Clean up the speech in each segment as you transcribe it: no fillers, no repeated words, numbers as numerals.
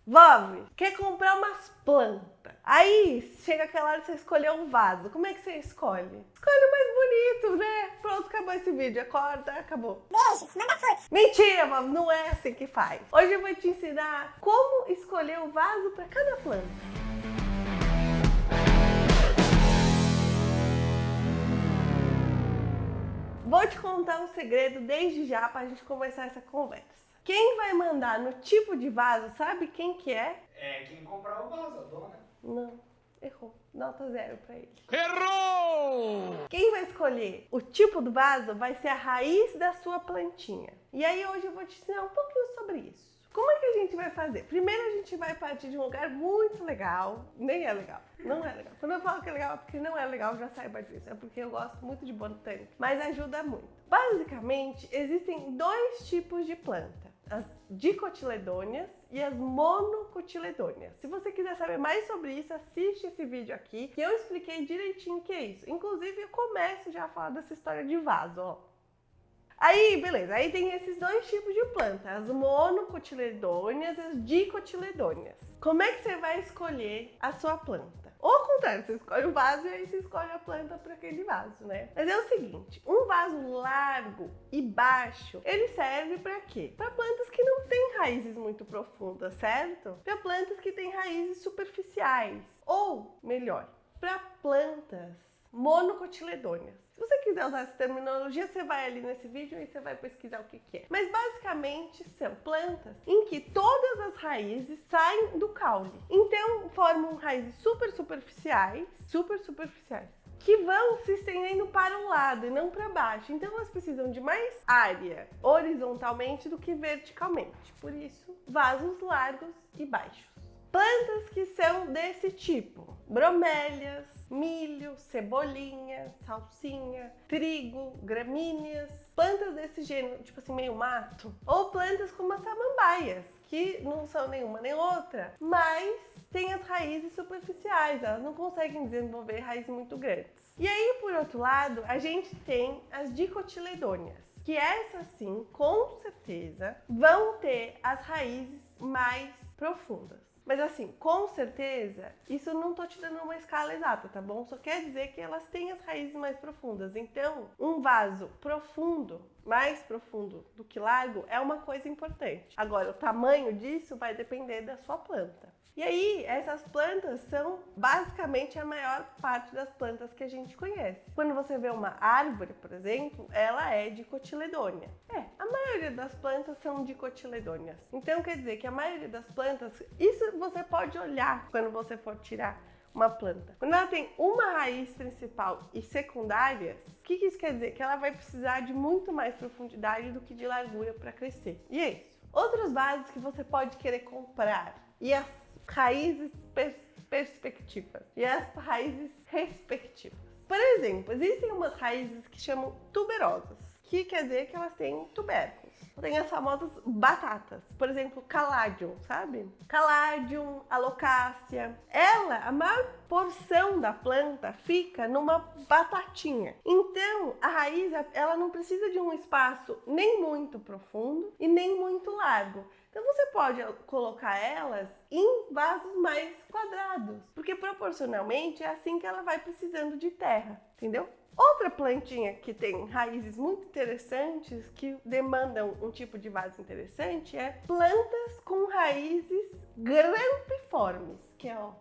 Vove, quer comprar umas plantas. Aí chega aquela hora de você escolher um vaso. Como é que você escolhe? Escolhe o mais bonito, né? Pronto, acabou esse vídeo. Acorda, acabou. Beijos, manda fotos. Mentira, Vove, não é assim que faz. Hoje eu vou te ensinar como escolher o vaso para cada planta. Vou te contar um segredo desde já para a gente começar essa conversa. Quem vai mandar no tipo de vaso, sabe quem que é? É quem comprar o vaso, a dona. Não, errou. Nota 0 para ele. Errou! Quem vai escolher o tipo do vaso vai ser a raiz da sua plantinha. E aí hoje eu vou te ensinar um pouquinho sobre isso. Como é que a gente vai fazer? Primeiro a gente vai partir de um lugar muito legal. Nem é legal. Não é legal. Quando eu falo que é legal é porque não é legal, já saiba disso. É porque eu gosto muito de botânica, mas ajuda muito. Basicamente, existem dois tipos de planta. As dicotiledôneas e as monocotiledôneas. Se você quiser saber mais sobre isso, assiste esse vídeo aqui, que eu expliquei direitinho o que é isso. Inclusive, eu começo já a falar dessa história de vaso, ó. Aí, beleza, aí tem esses dois tipos de planta, as monocotiledôneas e as dicotiledôneas. Como é que você vai escolher a sua planta? Ou ao contrário, você escolhe o vaso e aí você escolhe a planta para aquele vaso, né? Mas é o seguinte, um vaso largo e baixo, ele serve para quê? Para plantas que não têm raízes muito profundas, certo? Para plantas que têm raízes superficiais. Ou, melhor, para plantas monocotiledôneas. Se você quiser usar essa terminologia, você vai ali nesse vídeo e você vai pesquisar o que é. Mas basicamente são plantas em que todas as raízes saem do caule. Então formam raízes superficiais, que vão se estendendo para um lado e não para baixo. Então elas precisam de mais área horizontalmente do que verticalmente. Por isso, vasos largos e baixos. Plantas que são desse tipo: bromélias, milho, cebolinha, salsinha, trigo, gramíneas, plantas desse gênero, tipo assim, meio mato, ou plantas como as samambaias, que não são nenhuma nem outra, mas têm as raízes superficiais, elas não conseguem desenvolver raízes muito grandes. E aí, por outro lado, a gente tem as dicotiledôneas, que essas sim, com certeza, vão ter as raízes mais profundas. Mas assim, com certeza, isso não tô te dando uma escala exata, tá bom? Só quer dizer que elas têm as raízes mais profundas. Então, um vaso profundo, mais profundo do que largo, é uma coisa importante. Agora, o tamanho disso vai depender da sua planta. E aí, essas plantas são basicamente a maior parte das plantas que a gente conhece. Quando você vê uma árvore, por exemplo, ela é dicotiledônea. A maioria das plantas são dicotiledôneas. Então quer dizer que a maioria das plantas, isso você pode olhar quando você for tirar uma planta. Quando ela tem uma raiz principal e secundárias, o que isso quer dizer? Que ela vai precisar de muito mais profundidade do que de largura para crescer. E é isso. Outros vasos que você pode querer comprar e as raízes perspectivas e as raízes respectivas. Por exemplo, existem umas raízes que chamam tuberosas, que quer dizer que elas têm tubérculos. Tem as famosas batatas, por exemplo, Caladium, sabe? Caladium, Alocasia. A maior porção da planta fica numa batatinha. Então, a raiz, ela não precisa de um espaço nem muito profundo e nem muito largo. Então você pode colocar elas em vasos mais quadrados, porque proporcionalmente é assim que ela vai precisando de terra, entendeu? Outra plantinha que tem raízes muito interessantes, que demandam um tipo de vaso interessante, é plantas com raízes grampiformes, que é O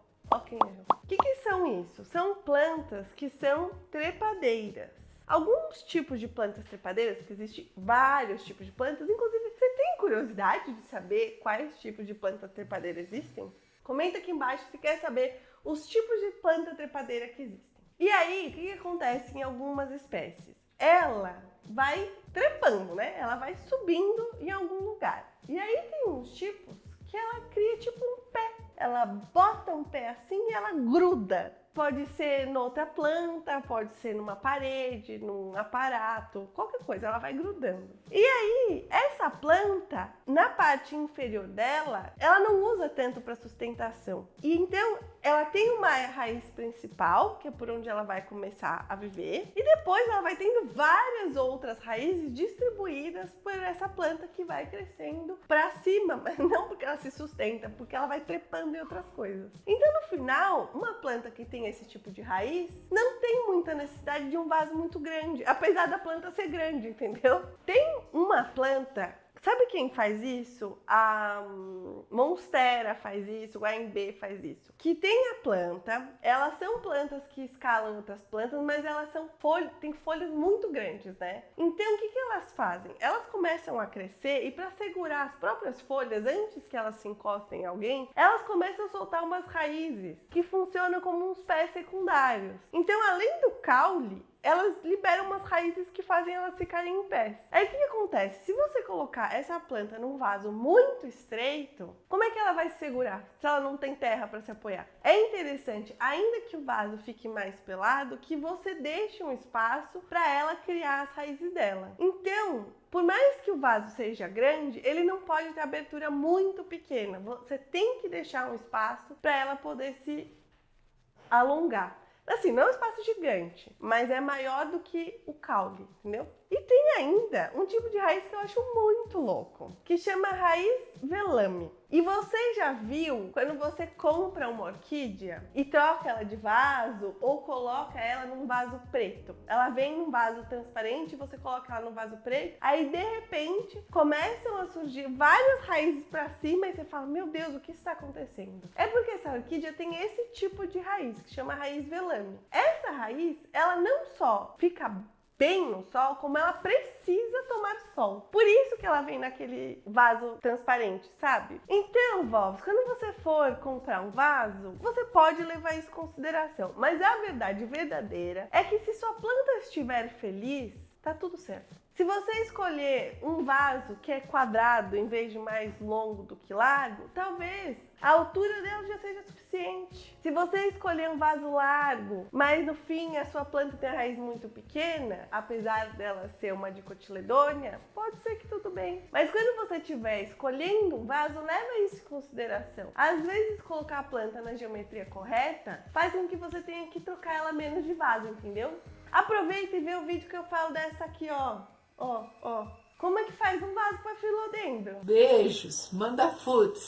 que são isso? São plantas que são trepadeiras. Alguns tipos de plantas trepadeiras, porque existem vários tipos de plantas, inclusive você tem curiosidade de saber quais tipos de plantas trepadeiras existem? Comenta aqui embaixo se quer saber os tipos de planta trepadeira que existem. E aí, o que acontece em algumas espécies? Ela vai trepando, né? Ela vai subindo em algum lugar. E aí tem uns tipos que ela cria tipo um pé. Ela bota um pé assim e ela gruda pode ser noutra planta, pode ser numa parede, num aparato, qualquer coisa, ela vai grudando. E aí, essa planta, na parte inferior dela, ela não usa tanto para sustentação. E então, ela tem uma raiz principal, que é por onde ela vai começar a viver, e depois ela vai tendo várias outras raízes distribuídas por essa planta que vai crescendo para cima, mas não porque ela se sustenta, porque ela vai trepando em outras coisas. Então, no final, uma planta que tem esse tipo de raiz não tem muita necessidade de um vaso muito grande, apesar da planta ser grande, entendeu? Tem uma planta, sabe quem faz isso? A Monstera faz isso, o AMB faz isso. Que tem a planta, elas são plantas que escalam outras plantas, mas elas têm folhas muito grandes, né? Então, o que elas fazem? Elas começam a crescer e para segurar as próprias folhas, antes que elas se encostem em alguém, elas começam a soltar umas raízes que funcionam como uns pés secundários. Então, além do caule, elas liberam umas raízes que fazem elas ficarem em pés. Aí o que acontece? Se você colocar essa planta num vaso muito estreito, como é que ela vai se segurar se ela não tem terra para se apoiar? É interessante, ainda que o vaso fique mais pelado, que você deixe um espaço para ela criar as raízes dela. Então, por mais que o vaso seja grande, ele não pode ter abertura muito pequena. Você tem que deixar um espaço para ela poder se alongar. Assim, não é um espaço gigante, mas é maior do que o caule, entendeu? E tem ainda um tipo de raiz que eu acho muito louco, que chama raiz velame. E você já viu quando você compra uma orquídea e troca ela de vaso ou coloca ela num vaso preto? Ela vem num vaso transparente, você coloca ela num vaso preto, aí de repente começam a surgir várias raízes para cima e você fala, meu Deus, o que está acontecendo? É porque essa orquídea tem esse tipo de raiz, que chama raiz velame. Essa raiz, ela não só fica bem no sol, como ela precisa tomar sol. Por isso que ela vem naquele vaso transparente, sabe? Então, vovós, quando você for comprar um vaso, você pode levar isso em consideração. Mas a verdade verdadeira é que se sua planta estiver feliz, tá tudo certo. Se você escolher um vaso que é quadrado em vez de mais longo do que largo, talvez a altura dela já seja suficiente. Se você escolher um vaso largo, mas no fim a sua planta tem a raiz muito pequena, apesar dela ser uma dicotiledônia, pode ser que tudo bem. Mas quando você estiver escolhendo um vaso, leva isso em consideração. Às vezes colocar a planta na geometria correta faz com que você tenha que trocar ela menos de vaso, entendeu? Aproveita e vê o vídeo que eu falo dessa aqui, ó. Ó. Como é que faz um vaso para filodendro? Beijos, manda foods.